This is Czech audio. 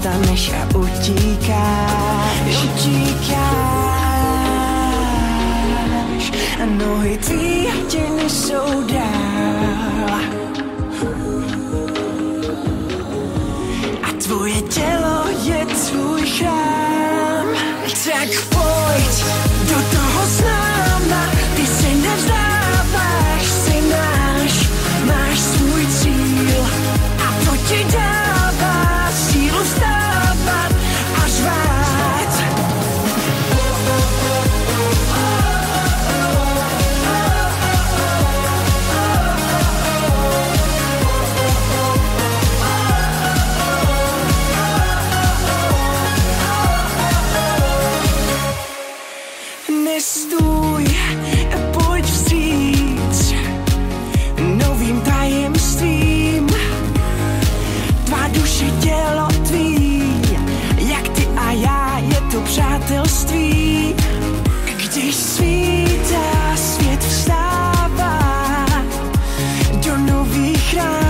vstaneš a utíkáš. A nohy tvý tě nesou dál. A tvoje tělo je tvůj chrám. Tak pojď do toho s náma, ty se nevzdáváš, jsi náš, máš svůj cíl a to ti dává sílu vstávat a řvát. Nestůj, pojď vstříc novým tajemstvím. Tvá duše, tělo tvý, jak ty a já, je to přátelství. Když svítá, svět vstává do nových rán.